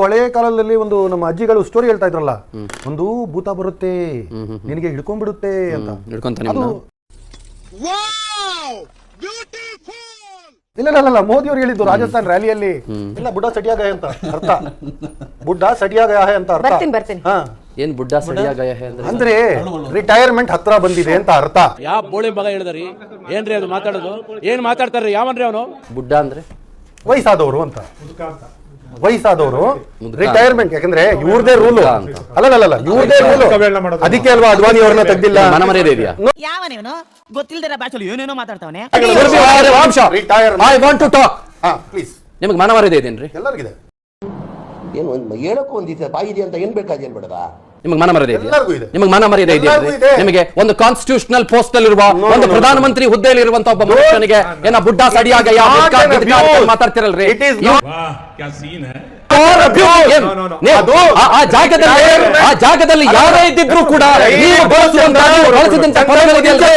ಹಳೆಯ ಕಾಲದಲ್ಲಿ ಒಂದು ನಮ್ಮ ಅಜ್ಜಿಗಳು ಸ್ಟೋರಿ ಹೇಳ್ತಾ ಇದ್ರಲ್ಲ, ಒಂದು ಭೂತ ಬರುತ್ತೆ ನಿನಗೆ ಹಿಡ್ಕೊಂಡ್ಬಿಡುತ್ತೆ ಅಂತ. ಇಲ್ಲ ಮೋದಿ ಅವರು ಹೇಳಿದ್ದು ರಾಜಸ್ಥಾನ್ ರ್ಯಾಲಿಯಲ್ಲಿ, ಇಲ್ಲ ಬುಡ್ಡಾ ಸಡಿಯಾ ಗಯ ಅಂತ ಅರ್ಥ. ಬುಡ್ಡಾ ಸಡಿಯಾ ಗಯ ಅಂತ ಅರ್ಥ. ಏನ್ ಬುಡ್ಡಾ ಸಡಿಯಾ ಗಯ ಅಂದ್ರೆ ರಿಟೈರ್ಮೆಂಟ್ ಹತ್ರ ಬಂದಿದೆ ಅಂತ ಅರ್ಥ. ಯಾವ ಬೋಳಿ ಮಗ ಹೇಳಿದ್ರಿ? ಏನ್ರಿ ಅದು ಮಾತಾಡೋದು? ಏನ್ ಮಾತಾಡ್ತಾರ್ರಿ? ಯಾವನ್ರಿ ಅವನು? ಬುಡ್ಡಾ ಅಂದ್ರೆ ವಯಸ್ಸಾದವರು ಅಂತ. ವಯಸ್ಸಾದವರು ರಿಟೈರ್ಮೆಂಟ್, ಯಾಕಂದ್ರೆ ಇವ್ರದೇ ರೂಲು ಅಲ್ಲ, ಇವ್ರದೇ ರೂಲು. ಅದಕ್ಕೆ ಅಲ್ವಾ ಅದ್ವಾನಿ ಅವ್ರನ್ನ ತೆಗ್ದಿಲ್ಲ. ಮನಮರ್ಯಾದೆ ಇದೆಯಾ? ಯಾವನೇವನು ಗೊತ್ತಿಲ್ದಿರ ಭಾಷೆಯಲ್ಲಿ ಏನೇನೋ ಮಾತಾಡ್ತಾವನೆ. I want to talk. Please. ನಿಮಗೆ ಮನಮರ್ಯಾದೆ ಇದೆಯೇನ್ರಿ? ಎಲ್ಲರಿಗಿದೆ. ಏನು ಹೇಳಕ್ಕೂ ಒಂದಿದೆ ಬಾಯಿ ಇದೆ ಅಂತ ಏನ್ ಬೇಕಾಗಿ ಬೇಡದ? ನಿಮಗೆ ಮನಮರ್ಯಾದೆ ಇದೆ? ಎಲ್ಲರಿಗೂ ಇದೆ. ನಿಮಗೆ ಮನಮರ್ಯಾದೆ ಇದೆ? ನಿಮಗೆ ಒಂದು ಕಾನ್ಸ್ಟಿಟ್ಯೂಷನಲ್ ಪೋಸ್ಟ್ ಅಲ್ಲಿ ಇರುವ ಒಂದು ಪ್ರಧಾನಮಂತ್ರಿ ಹುದ್ದೆಯಲ್ಲಿ ಇರುವಂತ ಒಬ್ಬ ಮನುಷ್ಯನಿಗೆ ಏನ ಬುಡ್ಡಾ ಸಡಿಯಾಗ ಮಾತಾಡ್ತಿರಲ್ರಿ? ಆ ಜಾಗದಲ್ಲಿ ಯಾರೇ ಇದ್ದಿದ್ರು ಕೂಡ ನೀವು ಬಳಸಿದಂತ ಪದಗಳಿದೆ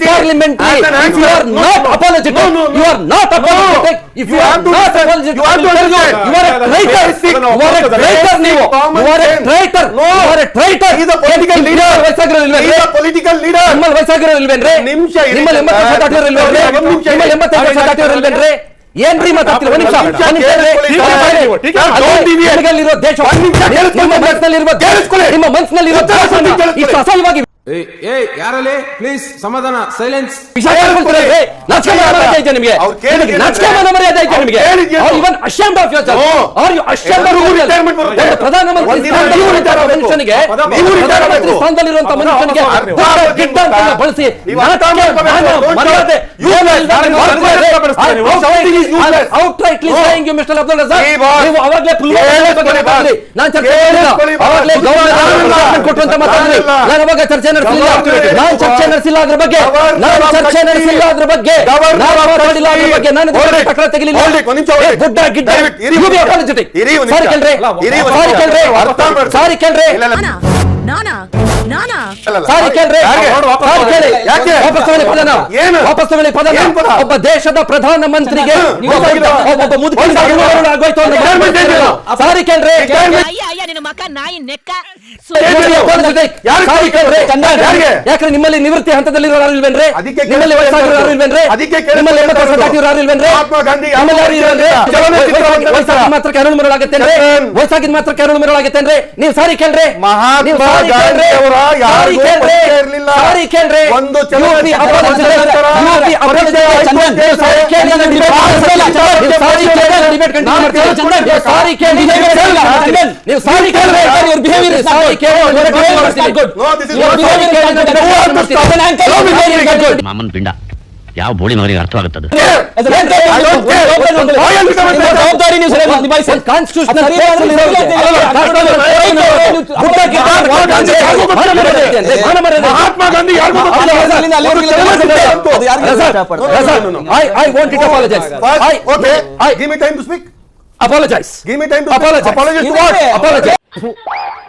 parliamentary. If you are not apologetic, you are not apologetic. If you are not apologetic, you are a traitor. You are a traitor. ನೀವು you are a traitor. You are a traitor. He is a political leader. He is a political leader. ನಿಮ್ಮಲ್ಲಿ ವಯಸ್ಸಾಗಿರೋಲ್ವೇನ್ರಿ? ನಿಮ್ಮಲ್ಲಿ 80 ದಾಟಿರೋಲ್ವೇನ್ರಿ? ನಿಮ್ಮಲ್ಲಿ 85 ದಾಟಿರೋಲ್ವೇನ್ರಿ? ಏನ್ರಿ ಮಾತಾಡ್ತೀರಿ? ಒಂದು ನಿಮಿಷ ನಿಮ್ಮಲ್ಲಿರೋ ದೇಶ, ನಿಮ್ಮ ಮನಸ್ಸಿನಲ್ಲಿರೋ ಇಷ್ಟು ಅಸಹ್ಯವಾಗಿ ಯಾರಲ್ಲಿ ಪ್ಲೀಸ್ ಸಮಾಧಾನ, ಸೈಲೆನ್ಸ್. ನಿಮಗೆ ಪ್ರಧಾನಮಂತ್ರಿ ಸ್ಥಾನದಲ್ಲಿರುವಂತಹ ಮನುಷ್ಯನಿಗೆ ಬಳಸಿ ಕೊಟ್ಟುವಂತ ಮಾತಾಡಿದ್ರಿ. ನಾನು ಅವಾಗ ಚರ್ಚೆ ನಡೆಸಿಲ್ಲ. ನಾನು ಚರ್ಚೆ ನಡೆಸಿಲ್ಲ ಅದ್ರ ಬಗ್ಗೆ. ನಾನು ಚರ್ಚೆ ನಡೆಸಿಲ್ಲ ಅದ್ರ ಬಗ್ಗೆ. ನಾನು ಮಾತಾಡಿಲ್ಲ ಅದ್ರ ಬಗ್ಗೆ. ನಾನು ತಕರಾರು ತೆಗಿಲಿಲ್ಲ. ಗುಡ್ಡ ಗಿಡ್ಡ ಸಾರಿ ಕೇಳ್ರಿ. ಒಬ್ಬ ದೇಶದ ಪ್ರಧಾನ ಮಂತ್ರಿಗೆ ಒಬ್ಬ ಮುದುಕಿ ಆಗೋಯ್ತು ಸಾರಿ ಕೇಳ್ರಿ. ಯಾಕಂದ್ರೆ ನಿಮ್ಮಲ್ಲಿ ನಿವೃತ್ತಿ ಹಂತದಲ್ಲಿ ಇಲ್ವೇನ್ರಿ? ನಿಮ್ಮಲ್ಲಿ ವಯಸ್ಸಾಗಿರೋರಿಲ್ವೇನ್ರಿ? ನಿಮ್ಮಲ್ಲಿ 80 ವರ್ಷ ದಾಟಿರೋರಿಲ್ವೇನ್ರಿ? ವಯಸ್ಸಾಗಿದ ಮಾತ್ರ ಕರುಳು ಮರಳಾಗತ್ತೇನ್ರಿ? ವಯಸ್ಸಾಗಿದ ಮಾತ್ರ ಕರುಳು ಮರಳಾಗತ್ತೇನ್ರಿ? ನೀವು ಸಾರಿ ಕೇಳ್ರಿ. ಮಾಮನ್ ಪಿಂಡ ಯಾವ ಬೋಳಿ ಮಗನಿಗೆ ಅರ್ಥವಾಗುತ್ತದೆ? ಮಹಾತ್ಮ ಗಾಂಧಿ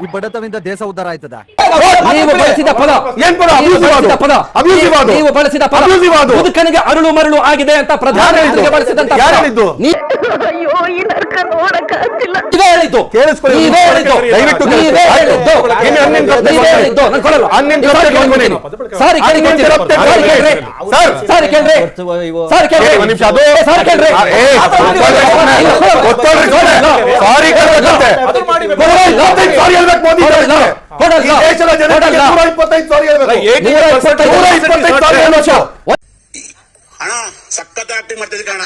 ಈ ಬಡತನದಿಂದ ದೇಶ ಉದ್ಧಾರ ಆಯ್ತದ? ನೀವು ಬಳಸಿದ ಪದ ಏನ್ ಪದ? ನೀವು ಬಳಸಿದ ಪದ ಮುದುಕನಿಗೆ ಅರಳು ಮರಳು ಆಗಿದೆ ಅಂತ ಪ್ರಧಾನಮಂತ್ರಿಗೆ ಬಳಸಿದಂತ ಹೇಳಿದ್ದು. ಹಣ ಸಖತ್ ಆಕ್ಟಿಂಗ್ ಮಾಡ್ತಿದ್ದೆ ಕಣ.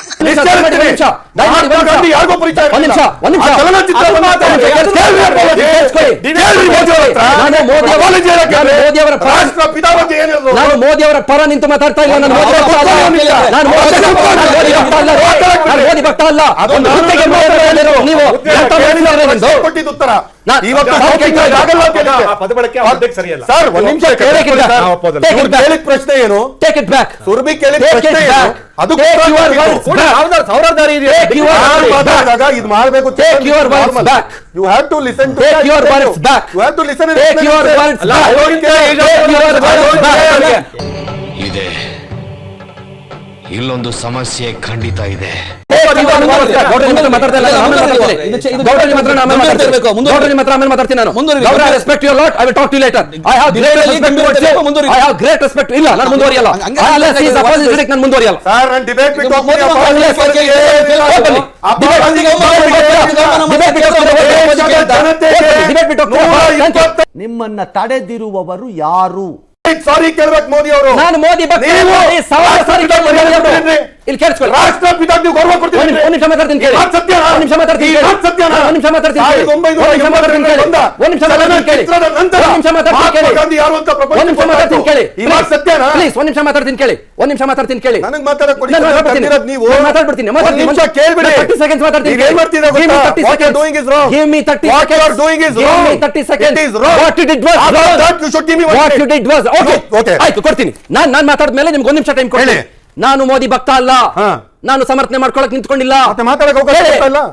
ನಾನು ಮೋದಿ ಅವರ ಪರ ನಿಂತು ಮಾತಾಡ್ತಾ ಇಲ್ಲ. ನಾನು ಮೋದಿ ಭಕ್ತ ಅಲ್ಲ. ನೀವು ಉತ್ತರ ಸರ್ ಒಂದ್ ನಿಮಿಷ ಪ್ರಶ್ನೆ ಏನು? Take it back. ಸುರ್ಬಿ ಕೇಳಿದ ಪ್ರಶ್ನೆ ಅದು ಇದು ಮಾಡಬೇಕು. You have to listen to your words back. You have to listen to your words back. ಇಲ್ಲೊಂದು ಸಮಸ್ಯೆ ಖಂಡಿತ ಇದೆ. ನಿಮ್ಮನ್ನ ತಡೆದಿರುವವರು ಯಾರು? ಸಾರಿ ಕೇಳ್ಬೇಕು ಮೋದಿ ಅವರು. ನಾನು ಮೋದಿ ಬಗ್ಗೆ ಇಲ್ಲಿ ಕೇಳಿಸ್ಕೊಳ್ಳಿ. ರಾಷ್ಟ್ರಪಿತಾಗೆ ನೀವು ಗೌರವ ಕೊಡ್ತೀರಿ. ಒಂದು ನಿಮಿಷ ಮಾತಾಡ್ತೀನಿ ಕೇಳಿ. ಒಂದು ನಿಮಿಷ ಮಾತಾಡ್ತೀನಿ ಕೇಳಿ. ಒಂದು ನಿಮಿಷ ಮಾತಾಡ್ತೀನಿ ಕೇಳಿ. ಒಂದು ನಿಮಿಷ ಮಾತಾಡ್ತೀನಿ ಕೇಳಿ. ಒಂದು ನಿಮಿಷ ಮಾತಾಡ್ತೀನಿ ಕೇಳಿ. ಒಂದು ನಿಮಿಷ ಮಾತಾಡ್ತೀನಿ ಕೇಳಿ. ಒಂದು ನಿಮಿಷ ಮಾತಾಡ್ತೀನಿ ಕೇಳಿ. ಪ್ಲೀಸ್ ಒಂದು ನಿಮಿಷ ಮಾತಾಡ್ತೀನಿ ಕೇಳಿ. ಒಂದು ನಿಮಿಷ ಮಾತಾಡ್ತೀನಿ ಕೇಳಿ. ನನಗೆ ಮಾತಾಡಕ್ಕೆ ಕೊಡಿ. ನೀವು ಮಾತಾಡ್ಬಿಡ್ತೀನಿ. ಕೇಳ್ಬಿಡಿ. 30 seconds ಮಾತಾಡ್ತೀನಿ. ಏನ್ ಮಾಡ್ತಿದ್ದೀರಾ ಗೊತ್ತಾ? What you are doing is wrong. Give me 30 What you are doing is wrong. Give me 30 seconds. It is wrong. What you did was wrong. That you should give me one What minute. you did was okay. Okay. ಆಯ್ತು ಕೊಡ್ತೀನಿ. ನಾನು ಮಾತಾಡಿದ ಮೇಲೆ ನಿಮ್ಗೆ ಒಂದು ನಿಮಿಷ time ಕೊಡ್ತೀನಿ. ನಾನು ಮೋದಿ ಭಕ್ತ ಅಲ್ಲ. ನಾನು ಸಮರ್ಥನೆ ಮಾಡ್ಕೊಳಕ್ ನಿಂತ್ಕೊಂಡಿಲ್ಲ.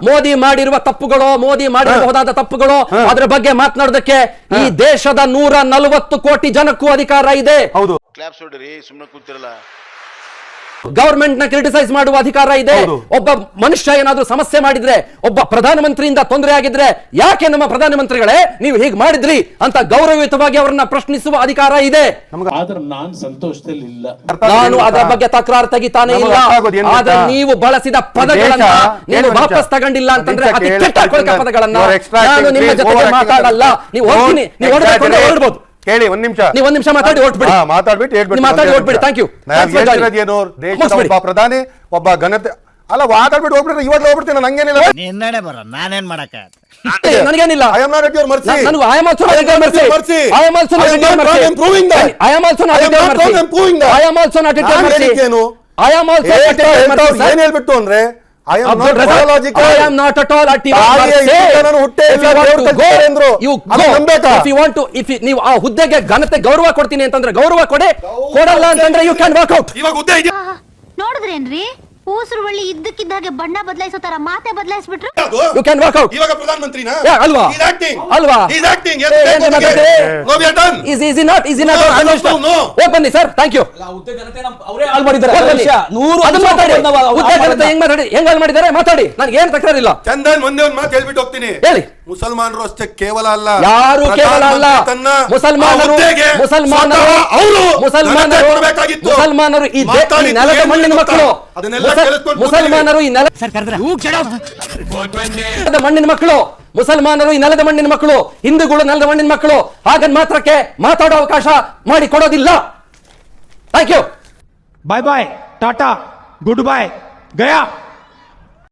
ಮೋದಿ ಮಾಡಿರುವ ತಪ್ಪುಗಳು, ಮೋದಿ ಮಾಡಿರಬಹುದಾದ ತಪ್ಪುಗಳು, ಅದರ ಬಗ್ಗೆ ಮಾತನಾಡೋದಕ್ಕೆ ಈ ದೇಶದ 140 ಕೋಟಿ ಜನಕ್ಕೂ ಅಧಿಕಾರ ಇದೆ. ಹೌದು. ಸುಮ್ಮನೆ ಕೂತಿರಲ್ಲ. ಗವರ್ಮೆಂಟ್ ನ ಕ್ರಿಟಿಸೈಸ್ ಮಾಡುವ ಅಧಿಕಾರ ಇದೆ. ಒಬ್ಬ ಮನುಷ್ಯ ಏನಾದ್ರೂ ಸಮಸ್ಯೆ ಮಾಡಿದ್ರೆ, ಒಬ್ಬ ಪ್ರಧಾನಮಂತ್ರಿಯಿಂದ ತೊಂದರೆ ಆಗಿದ್ರೆ, ಯಾಕೆ ನಮ್ಮ ಪ್ರಧಾನಮಂತ್ರಿಗಳೇ ನೀವು ಹೀಗೆ ಮಾಡಿದ್ರಿ ಅಂತ ಗೌರವಯುತವಾಗಿ ಅವರನ್ನ ಪ್ರಶ್ನಿಸುವ ಅಧಿಕಾರ ಇದೆ. ನಾನು ಅದರ ಬಗ್ಗೆ ತಕರಾರು ತೆಗಿತಾನೆ ಇಲ್ಲ. ಆದ್ರೆ ನೀವು ಬಳಸಿದ ಪದಗಳನ್ನ ನೀವು ವಾಪಸ್ ತಗೊಂಡಿಲ್ಲ ಅಂತಂದ್ರೆ ಅತಿ ಕೆಟ್ಟ ಕೊಳಕ ಪದಗಳನ್ನ ನಾನು ನಿಮ್ಮ ಜೊತೆಗೆ ಮಾತಾಡಲ್ಲ. ನೀವು ಹೋಗ್ತೀನಿ, ನೀವು ಹೊರಡ್ಬೋದು. ಕೇಳಿ ಒಂದ್ ನಿಮಿಷ. ನೀವು ಒಂದ್ ನಿಮಿಷ ಮಾತಾಡಿ ಹೊರಟ್ಬಿಡಿ. ಮಾತಾಡಿ ಹೊರಟ್ಬಿಡಿ. Thank you. ಏನು ದೇಶದ ಒಬ್ಬ ಪ್ರಧಾನಿ, ಒಬ್ಬ ಘನತೆ ಅಲ್ಲ, ಮಾತಾಡ್ಬಿಟ್ಟು ಹೋಗ್ಬಿಟ್ರೆ ಇವಾಗ ಹೋಗ್ಬಿಡ್ತೀನಿ. ನಂಗೇನಿಲ್ಲ, ನಿನ್ನಡೆ ಬರ, ನಾನೇನ್ ಮಾಡಕ ನನಗೇನಿಲ್ಲ. I am not at your mercy. ನನಗೂ I am also not at your mercy. I am also not at your mercy. I am proving that. I am also not at your mercy. I am also not at your mercy. I am also not at your mercy. ಏನ್ ಹೇಳ್ಬಿಟ್ಟು ಅಂದ್ರೆ I am not biological. I am not at all at your mercy. You go. If you want to, ನೀವು ಆ ಹುದ್ದೆಗೆ ಘನತೆ ಗೌರವ ಕೊಡ್ತೀನಿ ಅಂತಂದ್ರೆ ಗೌರವ ಕೊಡಲ್ಲ ಅಂತಂದ್ರೆ you can walk out. ಇವಾಗ ಹುದ್ದೆ ಇದೆ ನೋಡಿದ್ರೇನ್ರಿ, ಊಸರು ಬಳ್ಳಿ ಇದ್ದಕ್ಕಿದ್ದಾಗೆ ಬಣ್ಣ ಬದಲಾಯಿಸೋ ತರ ಮಾತೆ ಬದಲಾಯಿಸ್ಬಿಟ್ರು. You can walk out. ಇವಾಗ ಪ್ರಧಾನಮಂತ್ರಿನಾ ಅಲ್ವಾ? He's acting. ಅಲ್ವಾ? He's acting. No, we are done. Is not ಬನ್ನಿ ಸರ್. Thank you. ಅವರೇ ಹಾಳು ಮಾಡಿದ್ದಾರೆ. ಹೆಂಗ್ ಹಾಳು ಮಾಡಿದ್ದಾರೆ ಮಾತಾಡಿ. ನನಗೆ ಏನು ತಕರಾರಿಲ್ಲ. ಚಂದನ್ ಒಂದೇ ಒಂದು ಮಾತು ಹೇಳ್ಬಿಟ್ಟು ಹೋಗ್ತೀನಿ. ಹೇಳಿ. ಮುಸಲ್ಮಾನರು ಅಷ್ಟೇ ಕೇವಲ ಅಲ್ಲ, ಯಾರು ಕೇವಲ ಅಲ್ಲ. ಮುಸಲ್ಮಾನರು ಈ ನೆಲದ ಮಣ್ಣಿನ ಮಕ್ಕಳು. ಮುಸಲ್ಮಾನರು ಈ ನೆಲದ ಮಣ್ಣಿನ ಮಕ್ಕಳು. ಮುಸಲ್ಮಾನರು ಈ ನೆಲದ ಮಣ್ಣಿನ ಮಕ್ಕಳು. ಹಿಂದೂಗಳು ನೆಲದ ಮಣ್ಣಿನ ಮಕ್ಕಳು. ಹಾಗನ್ ಮಾತ್ರಕ್ಕೆ ಮಾತಾಡೋ ಅವಕಾಶ ಮಾಡಿ ಕೊಡೋದಿಲ್ಲ. Thank you. Bye bye, tata, goodbye, Gaya.